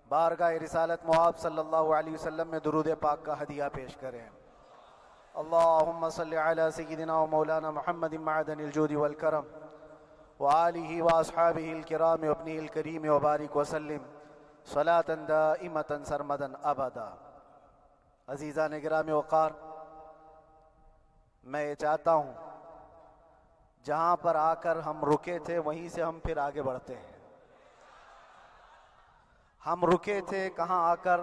بارگاہ رسالت مآب صلی اللہ علیہ وسلم میں درود پاک کا ہدیہ پیش کریں۔ اللہم صلی علی سیدنا و مولانا محمد معدن الجود والکرم وآلہ واصحابہ الکرام وابنہ الکریم وبارک وسلم صلاة دائمة سرمدا ابدا۔ عزیزان گرامی وقار، میں یہ چاہتا ہوں جہاں پر آ کر ہم رکے تھے وہیں سے ہم پھر آگے بڑھتے ہیں۔ ہم رکے تھے کہاں آ کر؟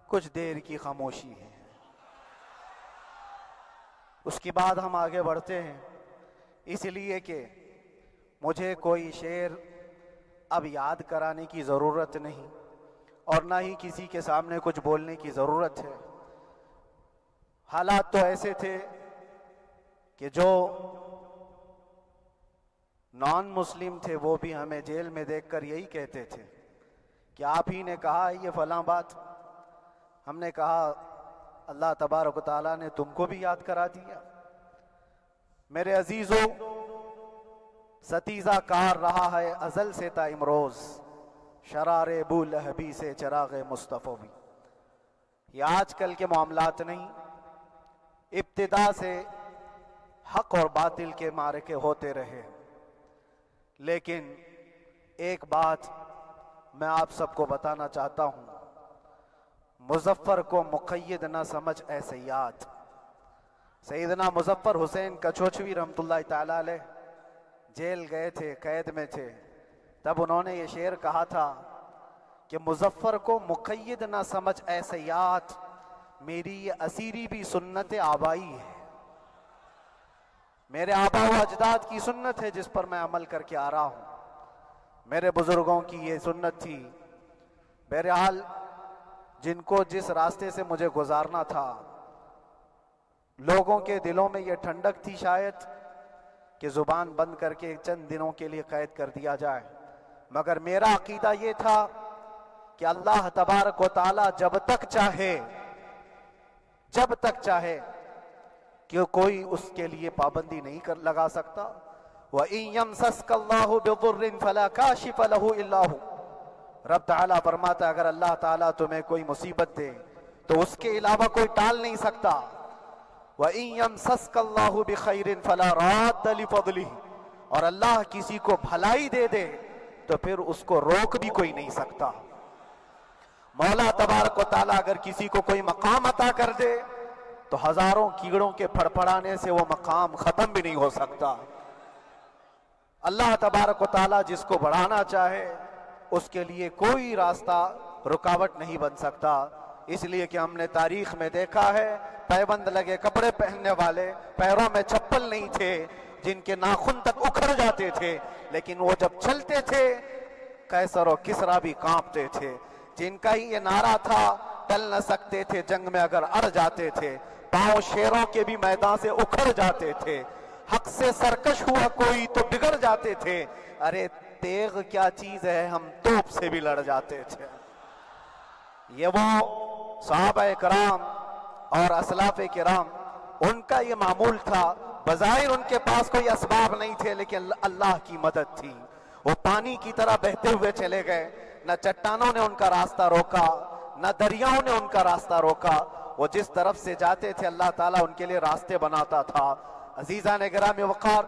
کچھ دیر کی خاموشی ہے، اس کے بعد ہم آگے بڑھتے ہیں، اس لیے کہ مجھے کوئی شعر اب یاد کرانے کی ضرورت نہیں اور نہ ہی کسی کے سامنے کچھ بولنے کی ضرورت ہے۔ حالات تو ایسے تھے کہ جو نان مسلم تھے وہ بھی ہمیں جیل میں دیکھ کر یہی کہتے تھے کہ آپ ہی نے کہا یہ فلاں بات۔ ہم نے کہا اللہ تبارک و تعالیٰ نے تم کو بھی یاد کرا دیا۔ میرے عزیزو، ستیزہ کار رہا ہے ازل سے تا امروز، شرار ابو لہبی سے چراغ مصطفیٰ بھی۔ یہ آج کل کے معاملات نہیں، ابتدا سے حق اور باطل کے معرکے ہوتے رہے۔ لیکن ایک بات میں آپ سب کو بتانا چاہتا ہوں، مظفر کو مقید نہ سمجھ اے سیاد۔ سیدنا مظفر حسین کچھوچوی رحمت اللہ تعالیٰ علیہ جیل گئے تھے، قید میں تھے، تب انہوں نے یہ شعر کہا تھا کہ مظفر کو مقید نہ سمجھ اے سیاد، میری یہ اسیری بھی سنت آبائی ہے، میرے آبا و اجداد کی سنت ہے جس پر میں عمل کر کے آ رہا ہوں، میرے بزرگوں کی یہ سنت تھی۔ بہرحال جن کو جس راستے سے مجھے گزارنا تھا، لوگوں کے دلوں میں یہ ٹھنڈک تھی شاید کہ زبان بند کر کے چند دنوں کے لیے قید کر دیا جائے، مگر میرا عقیدہ یہ تھا کہ اللہ تبارک و تعالی جب تک چاہے کہ کوئی اس کے لیے پابندی نہیں لگا سکتا۔ وَإِن يَمْسَسْكَ اللَّهُ بِضُرٍّ فَلَا كَاشِفَ لَهُ إِلَّا هُوَ۔ رب تعالیٰ فرماتا ہے اگر اللہ تعالیٰ تمہیں کوئی مصیبت دے تو اس کے علاوہ کوئی ٹال نہیں سکتا۔ وَإِن يَمْسَسْكَ اللَّهُ بِخَيْرٍ فَلَا رَادَّ لِفَضْلِهِ، اور اللہ کسی کو بھلائی دے دے تو پھر اس کو روک بھی کوئی نہیں سکتا۔ مولا تبارک و تعالیٰ اگر کسی کو کوئی مقام عطا کر دے تو ہزاروں کیڑوں کے پھڑپڑانے سے وہ مقام ختم بھی نہیں ہو سکتا۔ اللہ تبارک و تعالیٰ جس کو بڑھانا چاہے اس کے لیے کوئی راستہ رکاوٹ نہیں بن سکتا۔ اس لیے کہ ہم نے تاریخ میں دیکھا ہے پیبند لگے کپڑے پہننے والے، پیروں میں چپل نہیں تھے، جن کے ناخن تک اکھڑ جاتے تھے، لیکن وہ جب چلتے تھے قیصر و کسریٰ بھی کانپتے تھے، جن کا ہی یہ نعرہ تھا ٹل نہ سکتے تھے جنگ میں اگر اڑ جاتے تھے، پاؤں شیروں کے بھی میدان سے اکھڑ جاتے تھے، حق سے سرکش ہوا کوئی تو بگڑ جاتے تھے، ارے تیغ کیا چیز ہے ہم توپ سے بھی لڑ جاتے تھے۔ یہ وہ صحابہ کرام اور اسلاف کرام، ان کا یہ معمول تھا۔ بظاہر ان کے پاس کوئی اسباب نہیں تھے لیکن اللہ کی مدد تھی، وہ پانی کی طرح بہتے ہوئے چلے گئے، نہ چٹانوں نے ان کا راستہ روکا، نہ دریاؤں نے ان کا راستہ روکا، وہ جس طرف سے جاتے تھے اللہ تعالیٰ ان کے لیے راستے بناتا تھا۔ عزیزان گرامی وقار،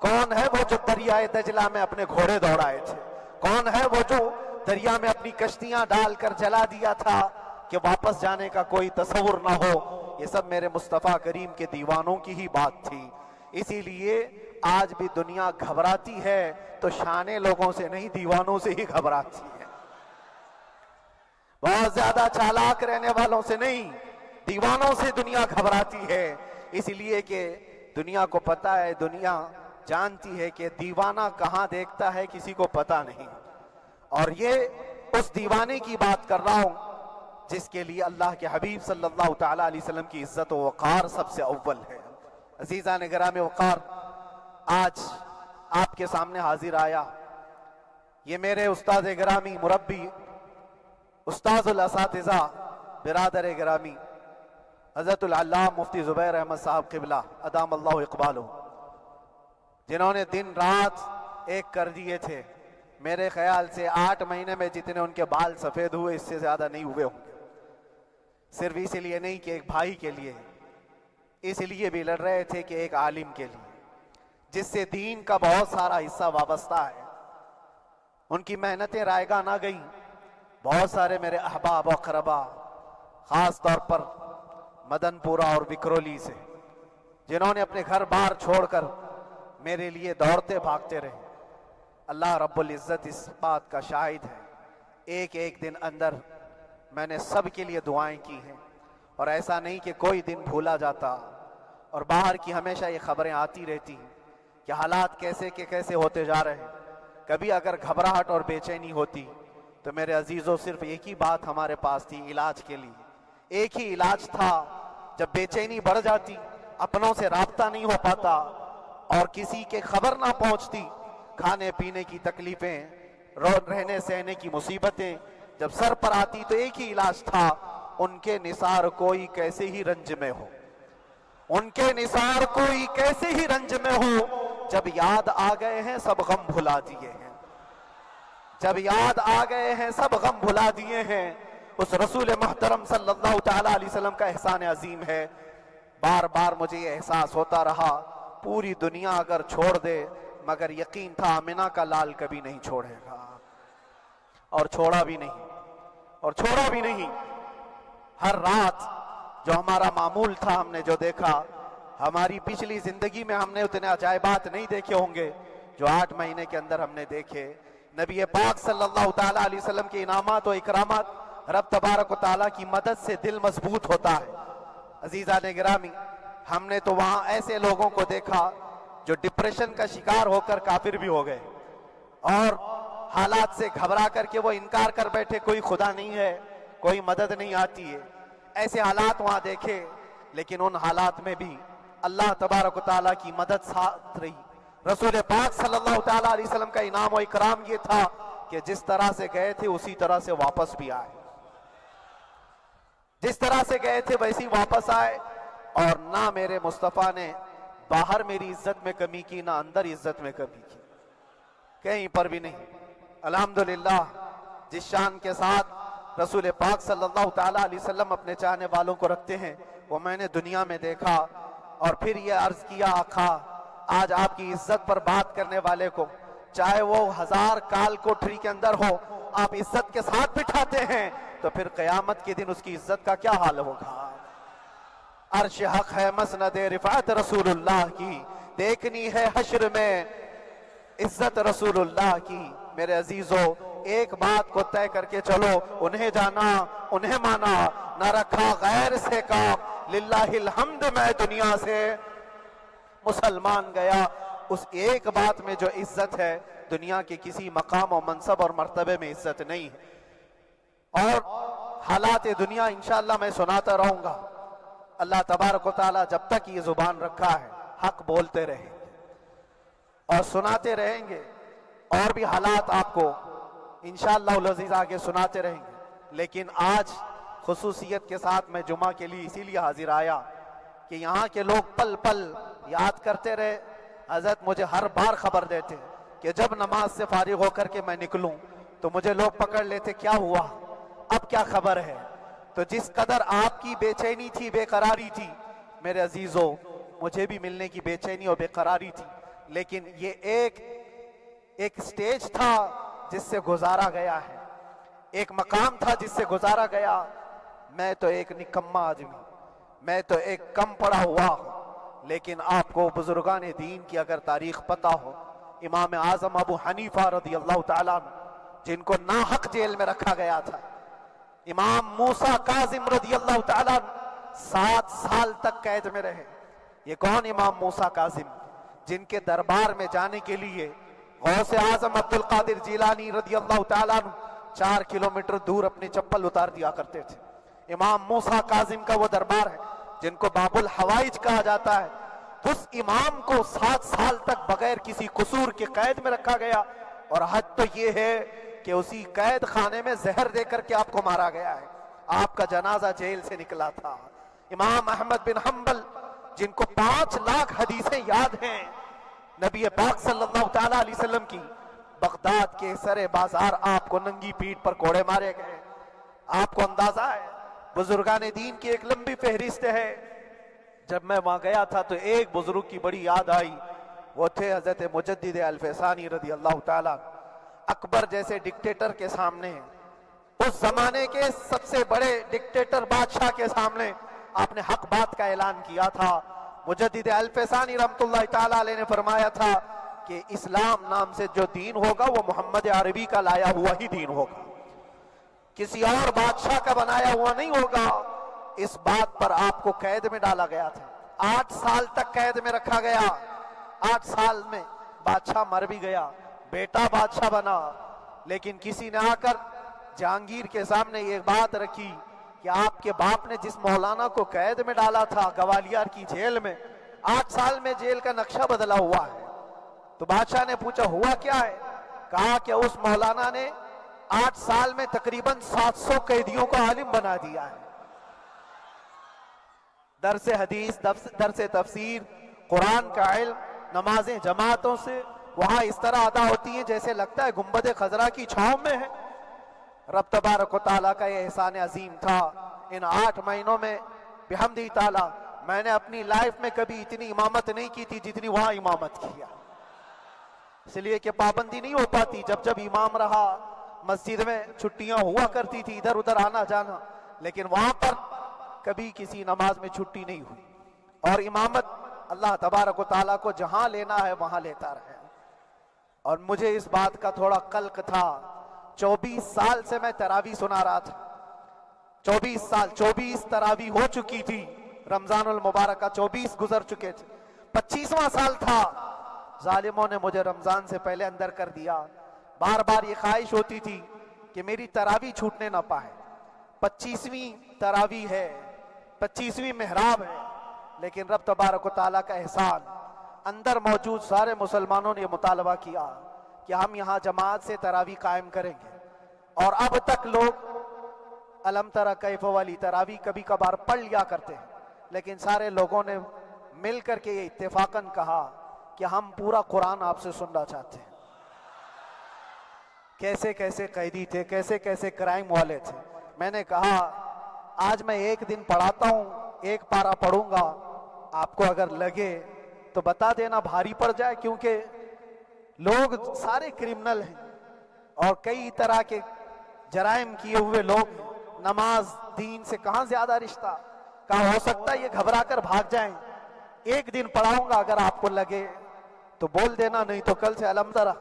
کون ہے وہ جو دریائے دجلہ میں اپنے گھوڑے دوڑائے تھے؟ کون ہے وہ جو دریا میں اپنی کشتیاں ڈال کر جلا دیا تھا کہ واپس جانے کا کوئی تصور نہ ہو؟ یہ سب میرے مصطفیٰ کریم کے دیوانوں کی ہی بات تھی۔ اسی لیے آج بھی دنیا گھبراتی ہے تو شانے لوگوں سے نہیں، دیوانوں سے ہی گھبراتی ہے۔ بہت زیادہ چالاک رہنے والوں سے نہیں، دیوانوں سے دنیا گھبراتی ہے، اس لیے کہ دنیا کو پتا ہے، دنیا جانتی ہے کہ دیوانہ کہاں دیکھتا ہے کسی کو پتا نہیں۔ اور یہ اس دیوانے کی بات کر رہا ہوں جس کے لیے اللہ کے حبیب صلی اللہ تعالیٰ علیہ وسلم کی عزت و وقار سب سے اول ہے۔ عزیزان گرامی وقار، آج آپ کے سامنے حاضر آیا، یہ میرے استاد گرامی، مربی، استاذ الاساتذہ، برادر گرامی حضرت العلامہ مفتی زبیر احمد صاحب قبلہ ادام اللہ اقبالہ، جنہوں نے دن رات ایک کر دیے تھے میرے خیال سے 8 مہینے میں جتنے ان کے بال سفید ہوئے اس سے زیادہ نہیں ہوئے ہوں گے. صرف اس لیے نہیں کہ ایک بھائی کے لیے، اس لیے بھی لڑ رہے تھے کہ ایک عالم کے لیے جس سے دین کا بہت سارا حصہ وابستہ ہے. ان کی محنتیں رائگاں نہ گئیں. بہت سارے میرے احباب و اقربا، خاص طور پر مدن پورہ اور وکرولی سے، جنہوں نے اپنے گھر بار چھوڑ کر میرے لیے دوڑتے بھاگتے رہے. اللہ رب العزت اس بات کا شاہد ہے، ایک ایک دن اندر میں نے سب کے لیے دعائیں کی ہیں، اور ایسا نہیں کہ کوئی دن بھولا جاتا. اور باہر کی ہمیشہ یہ خبریں آتی رہتی ہیں کہ حالات کیسے کے کیسے ہوتے جا رہے ہیں. کبھی اگر گھبراہٹ اور بے چینی ہوتی تو میرے عزیزوں صرف ایک ہی بات ہمارے پاس تھی علاج کے لیے. ایک ہی علاج تھا. جب بے چینی بڑھ جاتی، اپنوں سے رابطہ نہیں ہو پاتا اور کسی کے خبر نہ پہنچتی، کھانے پینے کی تکلیفیں، رہنے سہنے کی مصیبتیں جب سر پر آتی، تو ایک ہی علاج تھا، ان کے نثار کوئی کیسے ہی رنج میں ہو، ان کے نثار کوئی کیسے ہی رنج میں ہو. جب یاد آ گئے ہیں سب غم بھلا دیے ہیں، جب یاد آ گئے ہیں سب غم بھلا دیے ہیں. اس رسول محترم صلی اللہ تعالیٰ علیہ وسلم کا احسان عظیم ہے. بار بار مجھے یہ احساس ہوتا رہا، پوری دنیا اگر چھوڑ دے مگر یقین تھا آمنہ کا لال کبھی نہیں چھوڑے گا. اور چھوڑا بھی نہیں، اور چھوڑا بھی نہیں. ہر رات جو ہمارا معمول تھا، ہم نے جو دیکھا، ہماری پچھلی زندگی میں ہم نے اتنے عجائبات نہیں دیکھے ہوں گے جو 8 مہینے کے اندر ہم نے دیکھے. نبی پاک صلی اللہ تعالیٰ علیہ وسلم کے انعامات و اکرامات، رب تبارک و تعالیٰ کی مدد سے دل مضبوط ہوتا ہے. عزیزان گرامی، ہم نے تو وہاں ایسے لوگوں کو دیکھا جو ڈپریشن کا شکار ہو کر کافر بھی ہو گئے، اور حالات سے گھبرا کر کے وہ انکار کر بیٹھے کوئی خدا نہیں ہے، کوئی مدد نہیں آتی ہے. ایسے حالات وہاں دیکھے، لیکن ان حالات میں بھی اللہ تبارک و تعالیٰ کی مدد ساتھ رہی. رسول پاک صلی اللہ تعالیٰ علیہ وسلم کا انعام و اکرام یہ تھا کہ جس طرح سے گئے تھے اسی طرح سے واپس بھی آئے. جس طرح سے گئے تھے ویسی واپس آئے. اور نہ میرے مصطفیٰ نے باہر میری عزت میں کمی کی، نہ اندر عزت میں کمی کی، کہیں پر بھی نہیں. الحمدللہ جس شان کے ساتھ رسول پاک صلی اللہ تعالیٰ علیہ وسلم اپنے چاہنے والوں کو رکھتے ہیں، وہ میں نے دنیا میں دیکھا. اور پھر یہ عرض کیا، آقا آج آپ کی عزت پر بات کرنے والے کو چاہے وہ 1000 کال کوٹری کے اندر ہو، آپ عزت کے ساتھ بٹھاتے ہیں، تو پھر قیامت کے دن اس کی عزت کا کیا حال ہوگا. عرش حق ہے مسند رفعت رسول اللہ کی، دیکھنی ہے حشر میں عزت رسول اللہ کی. میرے عزیزو، ایک بات کو طے کر کے چلو، انہیں جانا انہیں مانا، نہ رکھا غیر سے کام. للہ الحمد میں دنیا سے مسلمان گیا. اس ایک بات میں جو عزت ہے، دنیا کے کسی مقام و منصب اور مرتبے میں عزت نہیں ہے. اور حالات دنیا انشاءاللہ میں سناتا رہوں گا. اللہ تبارک و تعالیٰ جب تک یہ زبان رکھا ہے حق بولتے رہیں گے اور سناتے رہیں گے، اور بھی حالات آپ کو انشاءاللہ العزیز آگے سناتے رہیں گے. لیکن آج خصوصیت کے ساتھ میں جمعہ کے لیے اسی لیے حاضر آیا کہ یہاں کے لوگ پل پل یاد کرتے رہے. حضرت مجھے ہر بار خبر دیتے کہ جب نماز سے فارغ ہو کر کے میں نکلوں تو مجھے لوگ پکڑ لیتے، کیا ہوا، اب کیا خبر ہے. تو جس قدر آپ کی بے چینی تھی، بے قراری تھی، میرے عزیزو مجھے بھی ملنے کی بے چینی اور بے قراری تھی. لیکن یہ ایک سٹیج تھا جس سے گزارا گیا ہے، ایک مقام تھا جس سے گزارا گیا. میں تو ایک نکما آدمی، میں تو ایک کم پڑا ہوا ہوں، لیکن آپ کو بزرگان دین کی اگر تاریخ پتہ ہو، امام اعظم ابو حنیفہ رضی اللہ تعالیٰ عنہ جن کو ناحق جیل میں رکھا گیا تھا، امام موسیٰ کاظم رضی اللہ تعالیٰ عنہ 7 سال تک قید میں رہے. یہ کون امام موسیٰ کاظم؟ جن کے دربار میں جانے کے لیے غوث اعظم عبد القادر جیلانی رضی اللہ تعالیٰ عنہ 4 کلومیٹر دور اپنی چپل اتار دیا کرتے تھے. امام موسیٰ کاظم کا وہ دربار ہے جن کو باب الحوائج کہا جاتا ہے. اس امام کو 7 سال تک بغیر کسی قصور کے قید میں رکھا گیا، اور حد تو یہ ہے کہ اسی قید خانے میں زہر دے کر کے آپ کو مارا گیا ہے. آپ کا جنازہ جیل سے نکلا تھا. امام احمد بن حنبل جن کو 5 لاکھ حدیثیں یاد ہیں نبی پاک صلی اللہ تعالیٰ علیہ وسلم کی، بغداد کے سرے بازار آپ کو ننگی پیٹھ پر کوڑے مارے گئے. آپ کو اندازہ ہے بزرگان دین کی ایک لمبی فہرست ہے. جب میں وہاں گیا تھا تو ایک بزرگ کی بڑی یاد آئی. وہ تھے حضرت مجدد الفسانی رضی اللہ تعالیٰ. اکبر جیسے ڈکٹیٹر کے سامنے, اس زمانے کے سب سے بڑے ڈکٹیٹر بادشاہ کے سامنے آپ نے حق بات کا اعلان کیا تھا. مجدد الفسانی رحمت اللہ تعالیٰ علیہ نے فرمایا تھا کہ اسلام نام سے جو دین ہوگا وہ محمد عربی کا لایا ہوا ہی دین ہوگا, کسی اور بادشاہ کا بنایا ہوا نہیں ہوگا. اس بات پر آپ کو قید میں ڈالا گیا تھا, 8 سال تک قید میں رکھا گیا. 8 سال میں بادشاہ مر بھی گیا, بیٹا بادشاہ بنا, لیکن کسی نے آ کر جہانگیر کے سامنے یہ بات رکھی کہ آپ کے باپ نے جس مولانا کو قید میں ڈالا تھا گوالیار کی جیل میں, 8 سال میں جیل کا نقشہ بدلا ہوا ہے. تو بادشاہ نے پوچھا ہوا کیا ہے؟ کہا کہ اس مولانا نے 8 سال میں تقریباً 700 قیدیوں کو عالم بنا دیا ہے. درس حدیث, درس تفسیر, قرآن کا علم, نمازیں جماعتوں سے وہاں اس طرح ادا ہوتی ہیں جیسے لگتا ہے گنبد خضرا کی چھاؤں میں ہے. رب تبارک و تعالیٰ کا یہ احسان عظیم تھا. ان 8 مہینوں میں بحمدہ تعالیٰ میں نے اپنی لائف میں کبھی اتنی امامت نہیں کی تھی جتنی وہاں امامت کیا. اس لیے کہ پابندی نہیں ہو پاتی. جب جب امام رہا مسجد میں چھٹیاں ہوا کرتی تھی, ادھر ادھر آنا جانا, لیکن وہاں پر کبھی کسی نماز میں چھٹی نہیں ہوئی. اور امامت اللہ تبارک و تعالیٰ کو جہاں لینا ہے وہاں لیتا رہے. اور مجھے اس بات کا تھوڑا قلق تھا. 24 سال سے میں تراویح سنا رہا تھا. 24 سال, 24 تراویح ہو چکی تھی. رمضان المبارکہ 24 گزر چکے تھے. 25واں سال تھا. ظالموں نے مجھے رمضان سے پہلے اندر کر دیا. بار بار یہ خواہش ہوتی تھی کہ میری تراویح چھوٹنے نہ پائے. 25ویں تراویح ہے, 25ویں محراب ہے, لیکن رب تبارک و تعالیٰ کا احسان, اندر موجود سارے مسلمانوں نے یہ مطالبہ کیا کہ ہم یہاں جماعت سے تراویح قائم کریں گے. اور اب تک لوگ الم تری کیف والی تراویح کبھی کبھار پڑھ لیا کرتے ہیں, لیکن سارے لوگوں نے مل کر کے یہ اتفاقاً کہا کہ ہم پورا قرآن آپ سے سننا چاہتے ہیں. کیسے کیسے قیدی تھے, کیسے کیسے کرائم والے تھے. میں نے کہا آج میں ایک دن پڑھاتا ہوں, ایک پارہ پڑھوں گا, آپ کو اگر لگے تو بتا دینا, بھاری پڑ جائے, کیونکہ لوگ سارے کرمنل ہیں اور کئی طرح کے جرائم کیے ہوئے لوگ ہیں. نماز دین سے کہاں زیادہ رشتہ. کہا ہو سکتا ہے یہ گھبرا کر بھاگ جائیں. ایک دن پڑھاؤں گا, اگر آپ کو لگے تو بول دینا, نہیں تو کل سے الحمد للہ.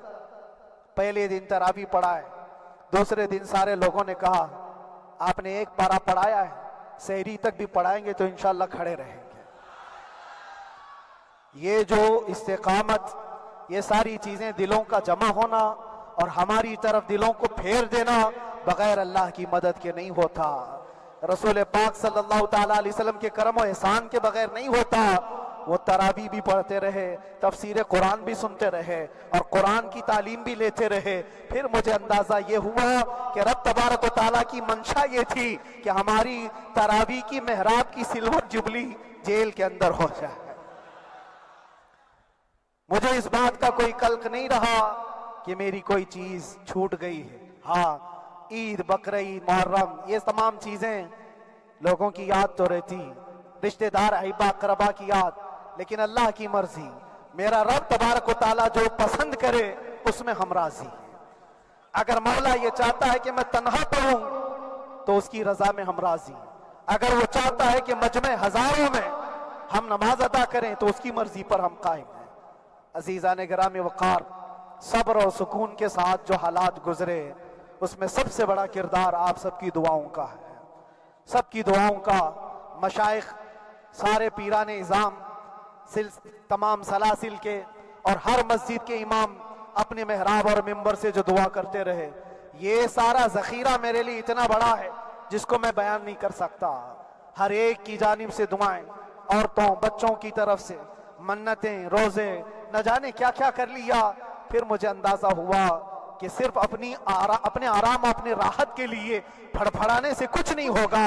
پہلے دن تراویح پڑھائے, دوسرے دن سارے لوگوں نے کہا آپ نے ایک پارہ پڑھایا ہے, سحری تک بھی پڑھائیں گے تو انشاءاللہ کھڑے رہیں گے. یہ جو استقامت, یہ ساری چیزیں دلوں کا جمع ہونا اور ہماری طرف دلوں کو پھیر دینا بغیر اللہ کی مدد کے نہیں ہوتا. رسول پاک صلی اللہ تعالیٰ علیہ وسلم کے کرم و احسان کے بغیر نہیں ہوتا. وہ تراویح بھی پڑھتے رہے, تفسیر قرآن بھی سنتے رہے اور قرآن کی تعلیم بھی لیتے رہے. پھر مجھے اندازہ یہ ہوا کہ رب تبارک و تعالیٰ کی منشا یہ تھی کہ ہماری تراویح کی محراب کی سلور جبلی جیل کے اندر ہو جائے. مجھے اس بات کا کوئی قلق نہیں رہا کہ میری کوئی چیز چھوٹ گئی ہے. ہاں, عید, بقرعید, محرم, یہ تمام چیزیں لوگوں کی یاد تو رہتی, رشتہ دار احباب اقربا کی یاد, لیکن اللہ کی مرضی. میرا رب تبارک و تعالیٰ جو پسند کرے اس میں ہم راضی ہیں. اگر مولا یہ چاہتا ہے کہ میں تنہا پڑھوں تو اس کی رضا میں ہم راضی ہیں. اگر وہ چاہتا ہے کہ مجمع ہزاروں میں ہم نماز ادا کریں تو اس کی مرضی پر ہم قائم ہیں. عزیزان گرامی وقار, صبر اور سکون کے ساتھ جو حالات گزرے اس میں سب سے بڑا کردار آپ سب کی دعاؤں کا ہے. سب کی دعاؤں کا. مشائخ, سارے پیران اعظام, تمام سلاسل کے اور ہر مسجد کے امام اپنے محراب اور منبر سے جو دعا کرتے رہے, یہ سارا ذخیرہ میرے لیے اتنا بڑا ہے جس کو میں بیان نہیں کر سکتا. ہر ایک کی جانب سے دعائیں, عورتوں بچوں کی طرف سے منتیں, روزے, نہ جانے کیا کیا کر لیا. پھر مجھے اندازہ ہوا کہ صرف اپنے آرام اور اپنے راحت کے لیے پھڑپھڑانے سے کچھ نہیں ہوگا.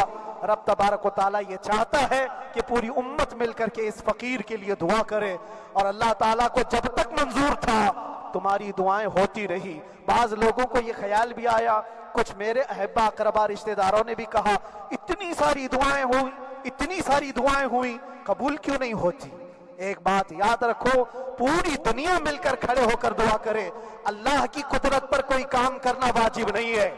رب تبارک و تعالیٰ یہ چاہتا ہے کہ پوری امت مل کر کے اس فقیر کے لیے دعا کرے, اور اللہ تعالیٰ کو جب تک منظور تھا تمہاری دعائیں ہوتی رہی۔ بعض لوگوں کو یہ خیال بھی آیا، کچھ میرے احبا اقربا رشتہ داروں نے بھی کہا اتنی ساری دعائیں ہوئی، اتنی ساری دعائیں ہوئی، قبول کیوں نہیں ہوتی؟ ایک بات یاد رکھو، پوری دنیا مل کر کھڑے ہو کر دعا کرے، اللہ کی قدرت پر کوئی کام کرنا واجب نہیں ہے،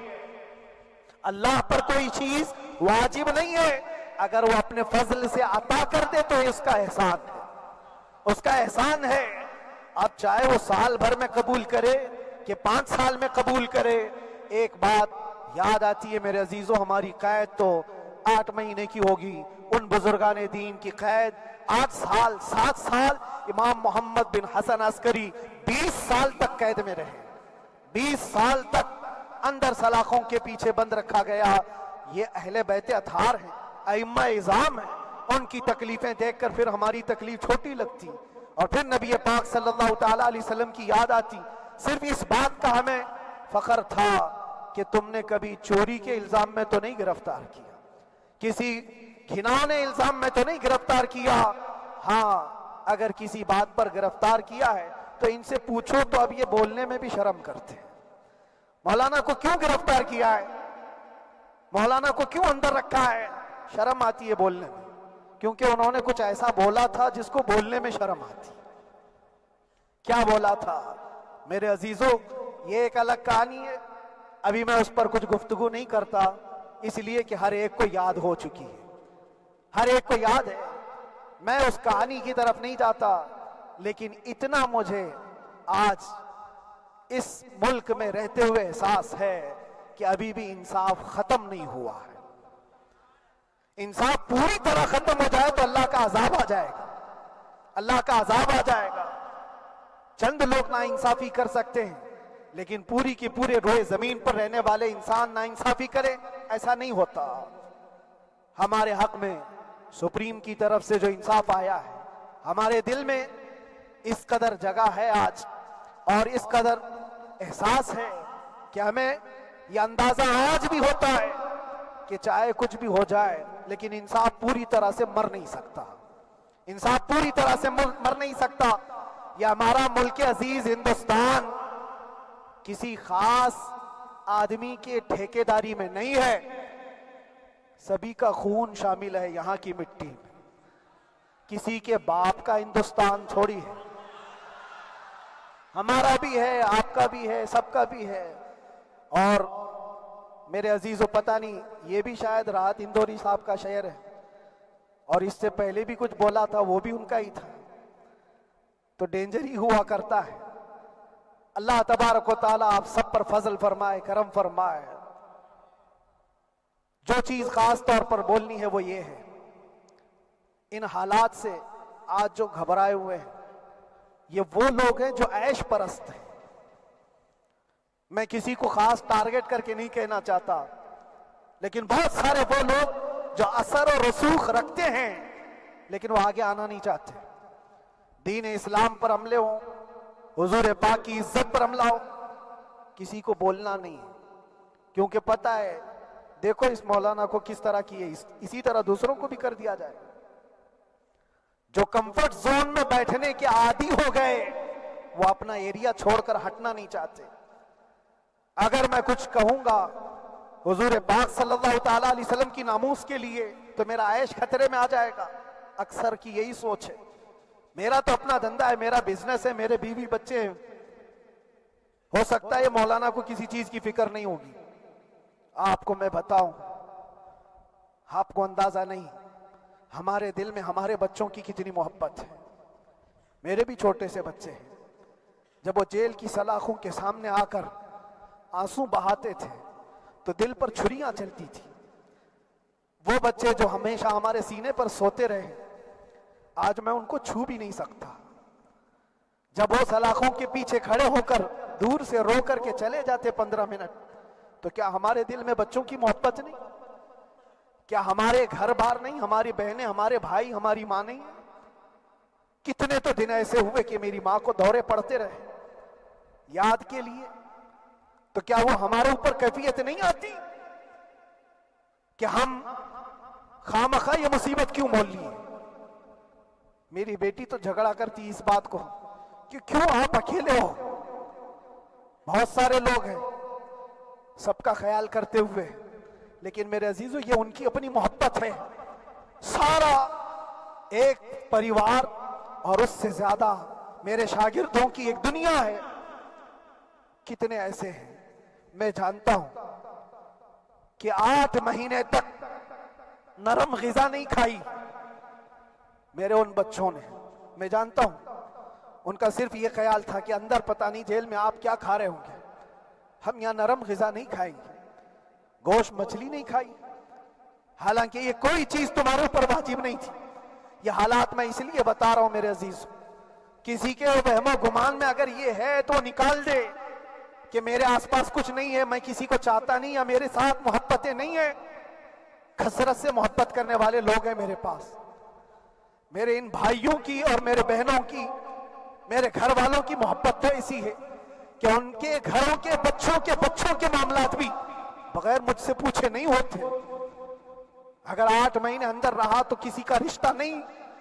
اللہ پر کوئی چیز واجب نہیں ہے، اگر وہ اپنے فضل سے عطا کر دے تو اس کا احسان ہے، اس کا احسان ہے۔ اب چاہے وہ سال بھر میں قبول کرے کہ 5 سال میں قبول کرے، ایک بات یاد آتی ہے میرے عزیزو، ہماری قید تو 8 مہینے کی ہوگی، ان بزرگان دین کی قید 8 سال 7 سال، امام محمد بن حسن عسکری 20 سال تک قید میں رہے، 20 سال تک اندر سلاخوں کے پیچھے بند رکھا گیا۔ یہ اہل بیت اطہار ہیں، ائمہ اعظام ہیں، ان کی تکلیفیں دیکھ کر پھر ہماری تکلیف چھوٹی لگتی، اور پھر نبی پاک صلی اللہ تعالیٰ علیہ وسلم کی یاد آتی۔ صرف اس بات کا ہمیں فخر تھا کہ تم نے کبھی چوری کے الزام میں تو نہیں گرفتار کیا، کسی گھناؤنے الزام میں تو نہیں گرفتار کیا، ہاں اگر کسی بات پر گرفتار کیا ہے تو ان سے پوچھو تو اب یہ بولنے میں بھی شرم کرتے ہیں، مولانا کو کیوں گرفتار کیا ہے، مولانا کو کیوں اندر رکھا ہے، شرم آتی ہے بولنے میں، کیونکہ انہوں نے کچھ ایسا بولا تھا جس کو بولنے میں شرم آتی۔ کیا بولا تھا میرے عزیزو؟ یہ ایک الگ کہانی ہے، ابھی میں اس پر کچھ گفتگو نہیں کرتا، اس لیے کہ ہر ایک کو یاد ہو چکی ہے، ہر ایک کو یاد ہے، میں اس کہانی کی طرف نہیں جاتا، لیکن اتنا مجھے آج اس ملک میں رہتے ہوئے احساس ہے کہ ابھی بھی انصاف ختم نہیں ہوا ہے۔ انصاف پوری طرح ختم ہو جائے تو اللہ کا عذاب آ جائے گا، اللہ کا عذاب آ جائے گا۔ چند لوگ نا انصافی کر سکتے ہیں، لیکن پوری کی پورے روئے زمین پر رہنے والے انسان نا انصافی کرے، ایسا نہیں ہوتا۔ ہمارے حق میں سپریم کی طرف سے جو انصاف آیا ہے، ہمارے دل میں اس قدر جگہ ہے آج، اور اس قدر احساس ہے کہ ہمیں یہ اندازہ آج بھی ہوتا ہے کہ چاہے کچھ بھی ہو جائے لیکن انصاف پوری طرح سے مر نہیں سکتا، انصاف پوری طرح سے مر نہیں سکتا۔ یہ ہمارا ملک عزیز ہندوستان کسی خاص آدمی کے ٹھیکیداری میں نہیں ہے، سبھی کا خون شامل ہے یہاں کی مٹی میں، کسی کے باپ کا ہندوستان تھوڑی ہے، ہمارا بھی ہے، آپ کا بھی ہے، سب کا بھی ہے۔ اور میرے عزیزو پتہ نہیں، یہ بھی شاید راحت اندوری صاحب کا شعر ہے، اور اس سے پہلے بھی کچھ بولا تھا وہ بھی ان کا ہی تھا، تو ڈینجر ہی ہوا کرتا ہے۔ اللہ تبارک و تعالیٰ آپ سب پر فضل فرمائے، کرم فرمائے۔ جو چیز خاص طور پر بولنی ہے وہ یہ ہے، ان حالات سے آج جو گھبرائے ہوئے ہیں یہ وہ لوگ ہیں جو عیش پرست ہیں۔ میں کسی کو خاص ٹارگٹ کر کے نہیں کہنا چاہتا، لیکن بہت سارے وہ لوگ جو اثر و رسوخ رکھتے ہیں لیکن وہ آگے آنا نہیں چاہتے، دین اسلام پر حملے ہوں، حضور پاک کی عزت پر حملہ ہو، کسی کو بولنا نہیں، کیونکہ پتہ ہے دیکھو اس مولانا کو کس طرح کی ہے، اسی طرح دوسروں کو بھی کر دیا جائے۔ جو کمفرٹ زون میں بیٹھنے کے عادی ہو گئے وہ اپنا ایریا چھوڑ کر ہٹنا نہیں چاہتے۔ اگر میں کچھ کہوں گا حضور پاک صلی اللہ تعالیٰ علیہ وسلم کی ناموس کے لیے تو میرا عیش خطرے میں آ جائے گا، اکثر کی یہی سوچ ہے۔ میرا تو اپنا دھندا ہے، میرا بزنس ہے، میرے بیوی بچے ہیں، ہو سکتا ہے یہ مولانا کو کسی چیز کی فکر نہیں ہوگی۔ آپ کو میں بتاؤں، آپ کو اندازہ نہیں ہمارے دل میں ہمارے بچوں کی کتنی محبت ہے۔ میرے بھی چھوٹے سے بچے ہیں، جب وہ جیل کی سلاخوں کے سامنے آ کر آنسو بہاتے تھے تو دل پر چھریاں چلتی تھی۔ وہ بچے جو ہمیشہ ہمارے سینے پر سوتے رہے، آج میں ان کو چھو بھی نہیں سکتا۔ جب وہ سلاخوں کے پیچھے کھڑے ہو کر دور سے رو کر کے چلے جاتے 15 منٹ، تو کیا ہمارے دل میں بچوں کی محبت نہیں؟ کیا ہمارے گھر بار نہیں، ہماری بہنیں، ہمارے بھائی، ہماری ماں نہیں؟ کتنے تو دن ایسے ہوئے کہ میری ماں کو دورے پڑتے رہے یاد کے لیے، تو کیا وہ ہمارے اوپر کیفیت نہیں آتی کہ ہم خامخواہ یہ مصیبت کیوں مول لی؟ میری بیٹی تو جھگڑا کرتی اس بات کو کہ کیوں آپ اکیلے ہو، بہت سارے لوگ ہیں سب کا خیال کرتے ہوئے، لیکن میرے عزیزو یہ ان کی اپنی محبت ہے، سارا ایک پریوار اور اس سے زیادہ میرے شاگردوں کی ایک دنیا ہے۔ کتنے ایسے ہیں میں جانتا ہوں کہ 8 مہینے تک نرم غذا نہیں کھائی میرے ان بچوں نے، میں جانتا ہوں ان کا صرف یہ خیال تھا کہ اندر پتہ نہیں جیل میں آپ کیا کھا رہے ہوں گے، ہم یہاں نرم غذا نہیں کھائیں گے، گوشت مچھلی نہیں کھائی، حالانکہ یہ کوئی چیز تمہارے اوپر واجب نہیں تھی۔ یہ حالات میں اس لیے بتا رہا ہوں میرے عزیز، کسی کے وہم و گمان میں اگر یہ ہے تو نکال دے کہ میرے آس پاس کچھ نہیں ہے، میں کسی کو چاہتا نہیں، یا میرے ساتھ محبتیں نہیں ہیں۔ کثرت سے محبت کرنے والے لوگ ہیں میرے پاس، میرے ان بھائیوں کی اور میرے بہنوں کی، میرے گھر والوں کی محبت تو ایسی ہے کہ ان کے گھروں کے بچوں کے معاملات بھی بغیر مجھ سے پوچھے نہیں ہوتے۔ اگر 8 مہینے اندر رہا تو کسی کا رشتہ نہیں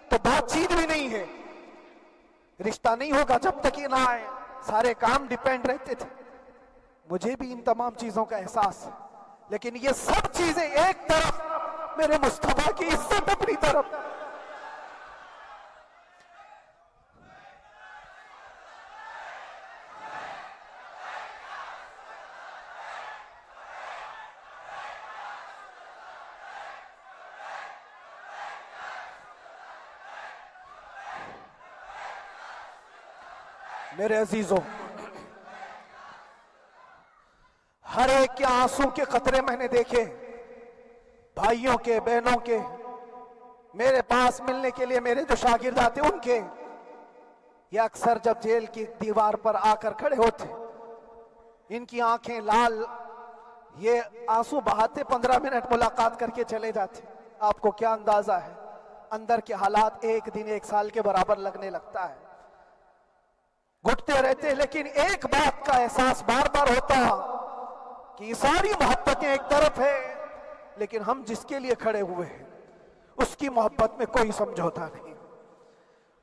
تو بات چیت بھی نہیں ہے، رشتہ نہیں ہوگا جب تک یہ نہ آئے، سارے کام ڈیپینڈ رہتے تھے۔ مجھے بھی ان تمام چیزوں کا احساس ہے، لیکن یہ سب چیزیں ایک طرف، میرے مصطفیٰ کی عزت اپنی طرف۔ میرے عزیزوں، ہر ایک کے آنسوں کے قطرے میں نے دیکھے، بھائیوں کے، بہنوں کے، میرے پاس ملنے کے لیے میرے جو شاگرد آتے ان کے، یہ اکثر جب جیل کی دیوار پر آ کر کھڑے ہوتے، ان کی آنکھیں لال، یہ آنسو بہاتے 15 منٹ ملاقات کر کے چلے جاتے۔ آپ کو کیا اندازہ ہے اندر کے حالات ایک دن 1 سال کے برابر لگنے لگتا ہے، گھٹتے رہتے، لیکن ایک بات کا احساس بار بار ہوتا کہ یہ ساری محبتیں ایک طرف ہے، لیکن ہم جس کے لیے کھڑے ہوئے ہیں اس کی محبت میں کوئی سمجھوتا نہیں،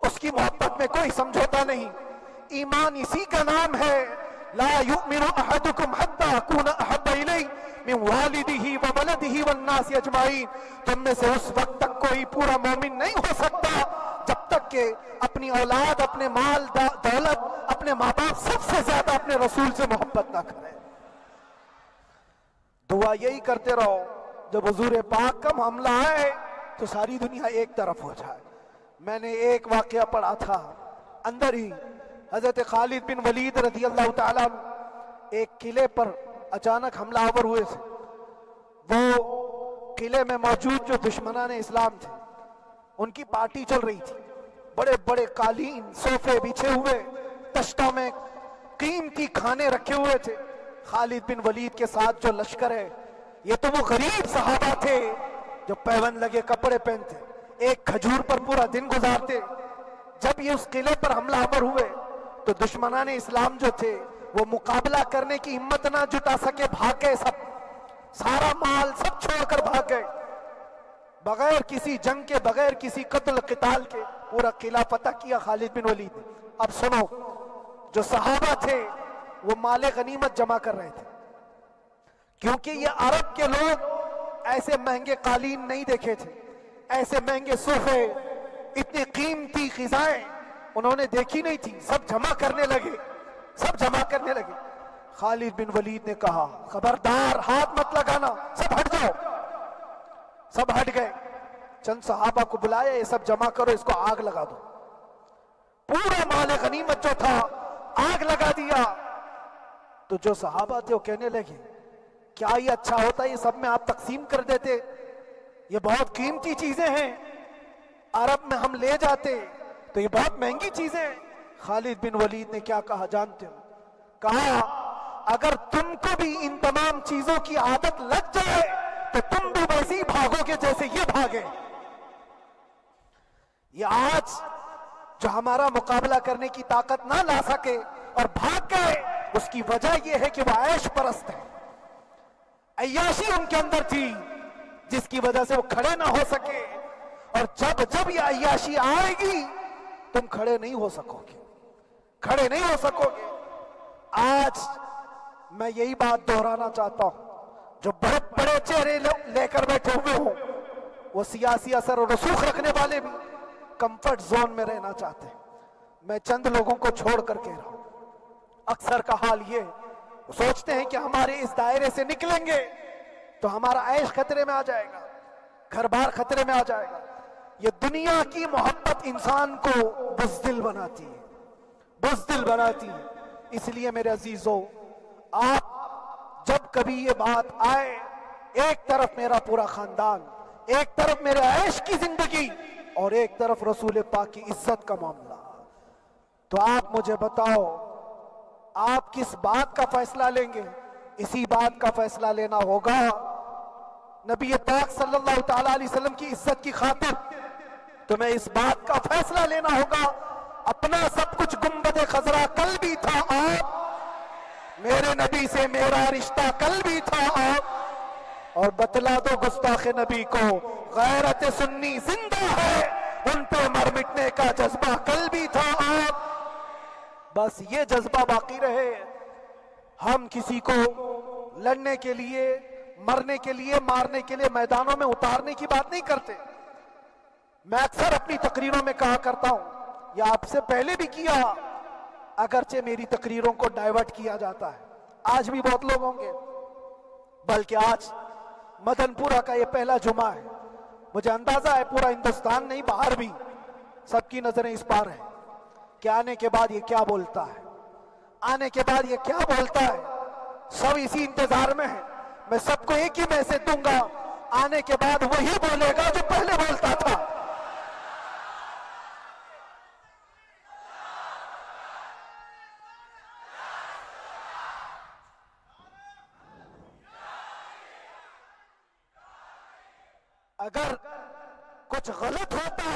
اس کی محبت میں کوئی سمجھوتا نہیں۔ ایمان اسی کا نام ہے، لا یؤمن احدکم حتی اکون احب الیہ من والدہ وولدہ والناس اجمعین، تم میں سے اس وقت تک کوئی پورا مومن نہیں ہو سکتا جب تک کہ اپنی اولاد، اپنے مال دولت، اپنے ماں باپ، سب سے زیادہ اپنے رسول سے محبت نہ کرے۔ دعا یہی کرتے رہو جب حضور پاک کا معاملہ آئے تو ساری دنیا ایک طرف ہو جائے۔ میں نے ایک واقعہ پڑھا تھا اندر ہی، حضرت خالد بن ولید رضی اللہ تعالیٰ ایک قلعے پر اچانک حملہ آور ہوئے تھے۔ وہ قلعے میں موجود جو دشمنان اسلام تھے ان کی پارٹی چل رہی تھی، بڑے بڑے قالین، صوفے بچھے ہوئے، تشتوں میں قیمتی کھانے رکھے ہوئے تھے۔ خالد بن ولید کے ساتھ جو لشکر ہے، یہ تو وہ غریب صحابہ تھے جو پیون لگے کپڑے پہنتے، ایک کھجور پر پورا دن گزارتے۔ جب یہ اس قلعے پر حملہ آور ہوئے تو دشمنان اسلام جو تھے وہ مقابلہ کرنے کی ہمت نہ جٹا سکے، بھاگ گئے، سب سارا مال سب چھوڑ کر بھاگ گئے، بغیر کسی جنگ کے، بغیر کسی قتل قتال کے پورا قلعہ فتح کیا خالد بن ولید نے۔ اب سنو، جو صحابہ تھے وہ مال غنیمت جمع کر رہے تھے، کیونکہ یہ عرب کے لوگ ایسے مہنگے قالین نہیں دیکھے تھے، ایسے مہنگے صوفے، اتنی قیمتی غذائیں انہوں نے دیکھی نہیں تھی۔ سب جمع کرنے لگے، سب جمع کرنے لگے۔ خالد بن ولید نے کہا خبردار، ہاتھ مت لگانا، سب ہٹ جاؤ۔ سب ہٹ گئے، چند صحابہ کو بلایا، یہ سب جمع کرو، اس کو آگ لگا دو۔ پورا مال غنیمت جو تھا آگ لگا دیا۔ تو جو صحابہ تھے وہ کہنے لگے کیا یہ اچھا ہوتا، یہ سب میں آپ تقسیم کر دیتے، یہ بہت قیمتی چیزیں ہیں، عرب میں ہم لے جاتے تو یہ بہت مہنگی چیزیں ہیں۔ خالد بن ولید نے کیا کہا جانتے ہو؟ کہا اگر تم کو بھی ان تمام چیزوں کی عادت لگ جائے تو تم بھی ویسے ہی بھاگو گے جیسے یہ بھاگے۔ یہ آج جو ہمارا مقابلہ کرنے کی طاقت نہ لا سکے اور بھاگ گئے، اس کی وجہ یہ ہے کہ وہ عیش پرست ہے، عیاشی ان کے اندر تھی جس کی وجہ سے وہ کھڑے نہ ہو سکے۔ اور جب یہ عیاشی آئے گی تم کھڑے نہیں ہو سکو گے، کھڑے نہیں ہو سکو گے۔ آج میں یہی بات دہرانا چاہتا ہوں، جو بہت بڑے چہرے لے کر بیٹھے ہوئے ہوں، وہ سیاسی اثر اور رسوخ رکھنے والے بھی کمفرٹ زون میں رہنا چاہتے ہیں۔ میں چند لوگوں کو چھوڑ کر کہہ رہا ہوں، اکثر کا حال یہ وہ سوچتے ہیں کہ ہمارے اس دائرے سے نکلیں گے تو ہمارا عیش خطرے میں آ جائے گا، گھر بار خطرے میں آ جائے گا۔ یہ دنیا کی محبت انسان کو بزدل بناتی ہے، بزدل بناتی ہے۔ اس لیے میرے عزیزو، آپ جب کبھی یہ بات آئے، ایک طرف میرا پورا خاندان، ایک طرف میرے عیش کی زندگی اور ایک طرف رسول پاک کی عزت کا معاملہ، تو آپ مجھے بتاؤ آپ کس بات کا فیصلہ لیں گے؟ اسی بات کا فیصلہ لینا ہوگا نبی پاک صلی اللہ تعالی علیہ وسلم کی عزت کی خاطر تمہیں اس بات کا فیصلہ لینا ہوگا۔ اپنا سب کچھ گنبد خضرا کل بھی تھا آپ، میرے نبی سے میرا رشتہ کل بھی تھا آپ، اور بتلا دو گستاخ نبی کو غیرت سنی زندہ ہے، ان پہ مر مٹنے کا جذبہ کل بھی تھا آپ۔ بس یہ جذبہ باقی رہے۔ ہم کسی کو لڑنے کے لیے، مرنے کے لیے، مارنے کے لیے میدانوں میں اتارنے کی بات نہیں کرتے۔ میں اکثر اپنی تقریروں میں کہا کرتا ہوں، یا آپ سے پہلے بھی کیا، اگرچہ میری تقریروں کو ڈائیورٹ کیا جاتا ہے، آج بھی بہت لوگ ہوں گے، بلکہ آج مدن پورہ کا یہ پہلا جمعہ ہے، مجھے اندازہ ہے پورا ہندوستان نہیں، باہر بھی سب کی نظریں اس پار ہیں کہ آنے کے بعد یہ کیا بولتا ہے، آنے کے بعد یہ کیا بولتا ہے۔ سب اسی انتظار میں ہیں۔ میں سب کو ایک ہی میسج دوں گا، آنے کے بعد وہی بولے گا جو پہلے بولتا تھا۔ اگر کچھ غلط ہوتا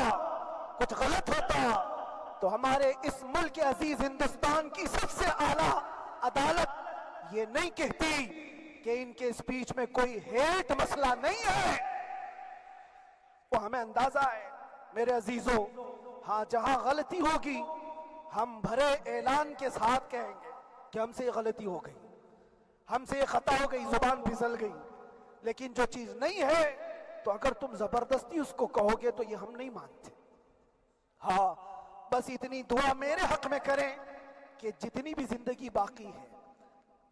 تو ہمارے اس ملک عزیز ہندوستان کی سب سے اعلیٰ عدالت یہ نہیں کہتی کہ ان کے اسپیچ میں کوئی ہیٹ مسئلہ نہیں ہے۔ وہ ہمیں اندازہ ہے میرے عزیزوں، ہاں جہاں غلطی ہوگی ہم بھرے اعلان کے ساتھ کہیں گے کہ ہم سے یہ غلطی ہو گئی، ہم سے یہ خطا ہو گئی، زبان پھسل گئی۔ لیکن جو چیز نہیں ہے تو اگر تم زبردستی اس کو کہو گے تو یہ ہم نہیں مانتے۔ ہاں بس اتنی دعا میرے حق میں کریں کہ جتنی بھی زندگی باقی ہے،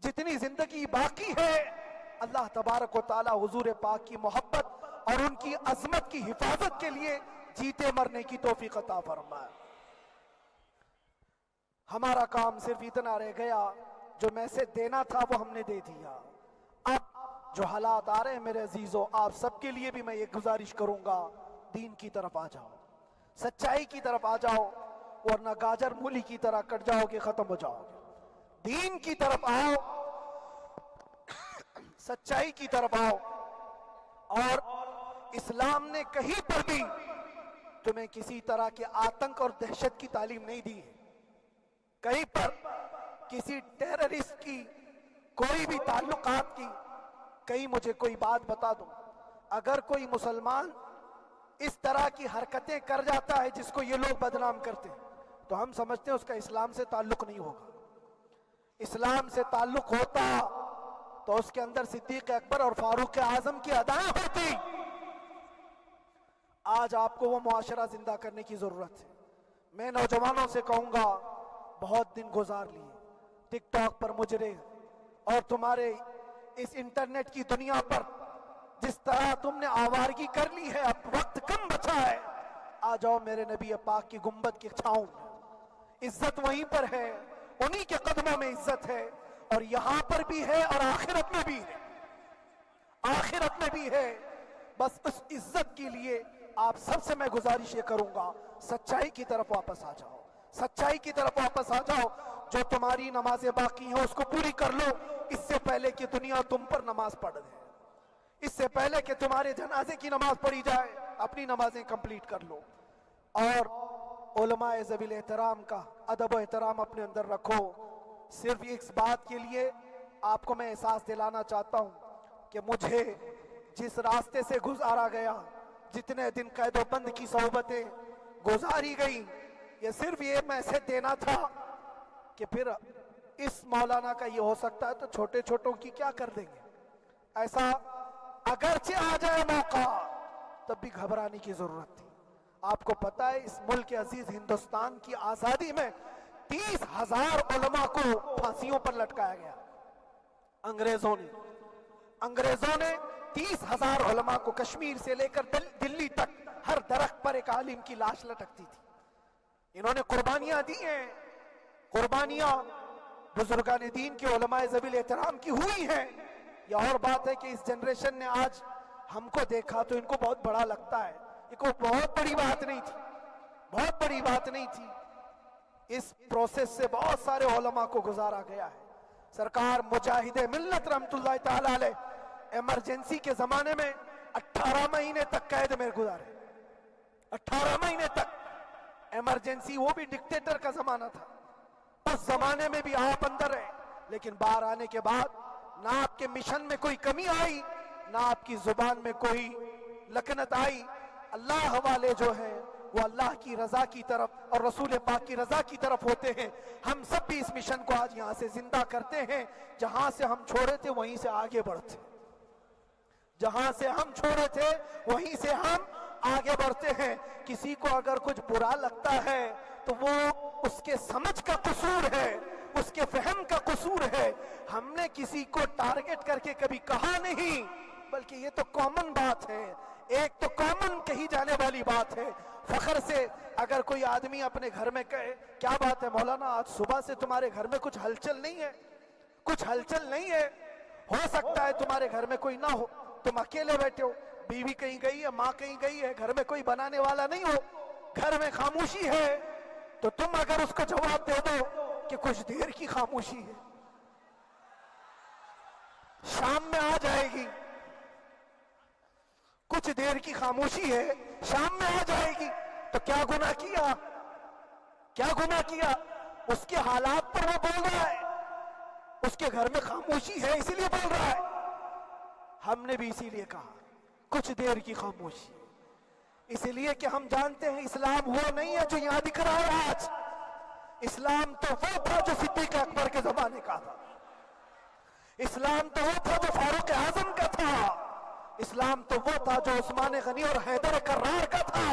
جتنی زندگی باقی ہے، اللہ تبارک و تعالی حضور پاک کی محبت اور ان کی عظمت کی حفاظت کے لیے جیتے مرنے کی توفیق عطا فرمائے۔ ہمارا کام صرف اتنا رہ گیا، جو میسج دینا تھا وہ ہم نے دے دیا۔ اب جو حالات آ رہے ہیں میرے عزیزوں، آپ سب کے لیے بھی میں یہ گزارش کروں گا، دین کی طرف آ جاؤ، سچائی کی طرف آ جاؤ، ورنہ گاجر مولی کی طرح کٹ جاؤ گے، ختم ہو جاؤ گے۔ دین کی طرف آؤ، سچائی کی طرف آؤ، اور اسلام نے کہیں پر بھی تمہیں کسی طرح کے آتنک اور دہشت کی تعلیم نہیں دی ہے۔ کہیں پر کسی ٹیررسٹ کی کوئی بھی تعلقات کی کہیں مجھے کوئی بات بتا دو۔ اگر کوئی مسلمان اس طرح کی حرکتیں کر جاتا ہے جس کو یہ لوگ بدنام کرتے ہیں تو ہم سمجھتے ہیں اس کا اسلام سے تعلق نہیں ہوگا۔ اسلام سے تعلق ہوتا تو اس کے اندر صدیق اکبر اور فاروق اعظم کی ادائیں ہوتی۔ آج آپ کو وہ معاشرہ زندہ کرنے کی ضرورت ہے۔ میں نوجوانوں سے کہوں گا، بہت دن گزار لیے ٹک ٹاک پر مجرے، اور تمہارے اس انٹرنیٹ کی دنیا پر جس طرح تم نے آوارگی کر لی ہے، اب وقت کم بچا ہے۔ آ جاؤ میرے نبی پاک کی گنبد کی چھاؤں میں، عزت وہیں پر ہے، انہی کے قدموں میں عزت ہے، اور یہاں پر بھی ہے اور آخرت میں بھی ہے، آخرت میں بھی ہے۔ بس اس عزت کے لیے آپ سب سے میں گزارش یہ کروں گا، سچائی کی طرف واپس آ جاؤ، سچائی کی طرف واپس آ جاؤ۔ جو تمہاری نمازیں باقی ہیں اس کو پوری کر لو، اس سے پہلے کہ دنیا تم پر نماز پڑھ دے، اس سے پہلے کہ تمہارے جنازے کی نماز پڑھی جائے، اپنی نمازیں کمپلیٹ کر لو۔ اور علماء ذوی احترام کا ادب و احترام اپنے اندر رکھو۔ صرف اس بات کے لیے آپ کو میں احساس دلانا چاہتا ہوں کہ مجھے جس راستے سے گزارا گیا، جتنے دن قید و بند کی صحبتیں گزاری گئی، یہ صرف یہ میسج دینا تھا کہ پھر اس مولانا کا یہ ہو سکتا ہے تو چھوٹے چھوٹوں کی کیا کر دیں گے. ایسا اگرچہ آ جائے موقع تب بھی گھبرانے کی ضرورت تھی. آپ کو پتا ہے اس ملک عزیز ہندوستان کی آزادی میں 30,000 علماء کو پھانسیوں پر لٹکایا گیا. انگریزوں نے 30,000 علماء کو کشمیر سے لے کر دلی تک ہر درخت پر ایک عالم کی لاش لٹکتی تھی. انہوں نے قربانیاں دی ہیں. قربانیاں بزرگان دین کے علماء ذوی احترام کی ہوئی ہیں. یہ اور بات ہے کہ اس جنریشن نے آج ہم کو دیکھا تو ان کو بہت بڑا لگتا ہے. یہ کوئی بہت بڑی بات نہیں تھی, بہت بڑی بات نہیں تھی. اس پروسیس سے بہت سارے علماء کو گزارا گیا ہے. سرکار مجاہد ملت رحمت اللہ تعالی علیہ ایمرجنسی کے زمانے میں 18 مہینے تک قید میں گزارے. 18 مہینے تک ایمرجنسی, وہ بھی ڈکٹیٹر کا زمانہ تھا. اس زمانے میں بھی آپ اندر رہے, لیکن باہر آنے کے بعد نہ آپ کے مشن میں کوئی کمی آئی, نہ آپ کی زبان میں کوئی لکنت آئی. اللہ والے جو ہیں وہ اللہ کی رضا کی طرف اور رسول پاک کی رضا کی طرف ہوتے ہیں. ہم سب بھی اس مشن کو آج یہاں سے زندہ کرتے ہیں. جہاں سے ہم چھوڑے تھے وہیں سے آگے بڑھتے, جہاں سے ہم چھوڑے تھے وہیں سے ہم آگے بڑھتے ہیں. کسی کو اگر کچھ برا لگتا ہے تو وہ اس کے سمجھ کا قصور ہے, اس کے فہم کا قصور ہے. ہم نے کسی کو ٹارگٹ کر کے کبھی کہا نہیں, بلکہ یہ تو کامن بات ہے, ایک تو کامن کہی جانے والی بات ہے. فخر سے اگر کوئی آدمی اپنے گھر میں کہے کیا بات ہے مولانا آج صبح سے تمہارے گھر میں کچھ ہلچل نہیں ہے, کچھ ہلچل نہیں ہے. ہو سکتا ہے تمہارے گھر میں کوئی نہ ہو, تم اکیلے بیٹھے ہو, بیوی کہیں گئی ہے, ماں کہیں گئی ہے, گھر میں کوئی بنانے والا نہیں ہو, گھر میں خاموشی ہے, تو تم اگر اس کو جواب دے دو کہ کچھ دیر کی خاموشی ہے, شام میں آ جائے گی, کچھ دیر کی خاموشی ہے, شام میں آ جائے گی, تو کیا گناہ کیا, کیا گناہ کیا؟ اس کے حالات پر وہ بول رہا ہے, اس کے گھر میں خاموشی ہے اسی لیے بول رہا ہے. ہم نے بھی اسی لیے کہا کچھ دیر کی خاموشی, اس لیے کہ ہم جانتے ہیں اسلام وہ نہیں ہے جو یہاں دکھ رہا ہے آج. اسلام تو وہ تھا جو صدیق اکبر کے زمانے کا تھا, اسلام تو وہ تھا جو فاروق اعظم کا تھا, اسلام تو وہ تھا جو عثمان غنی اور حیدر کرار کا تھا.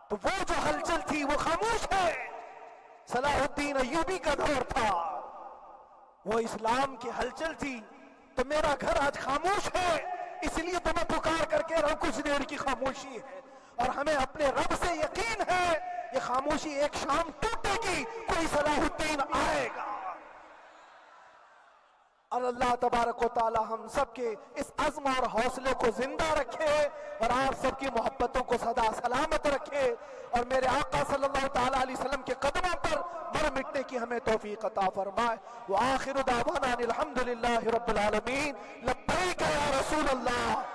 تو وہ جو ہلچل تھی وہ خاموش ہے. صلاح الدین ایوبی کا دور تھا, وہ اسلام کی ہلچل تھی. تو میرا گھر آج خاموش ہے, اس لیے تو میں پکار کر کے رہا کچھ دیر کی خاموشی ہے. اور ہمیں اپنے رب سے یقین ہے یہ خاموشی ایک شام ٹوٹے گی, کوئی صلاح الدین آئے گا. اور اللہ تبارک و تعالی ہم سب کے اس عزم اور حوصلے کو زندہ رکھے, اور آپ سب کی محبتوں کو سدا سلامت رکھے, اور میرے آقا صلی اللہ تعالی علیہ وسلم کے قدموں پر مر مٹنے کی ہمیں توفیق عطا فرمائے. وآخر دعوانا الحمدللہ رب العالمین. لبیک یا رسول اللہ.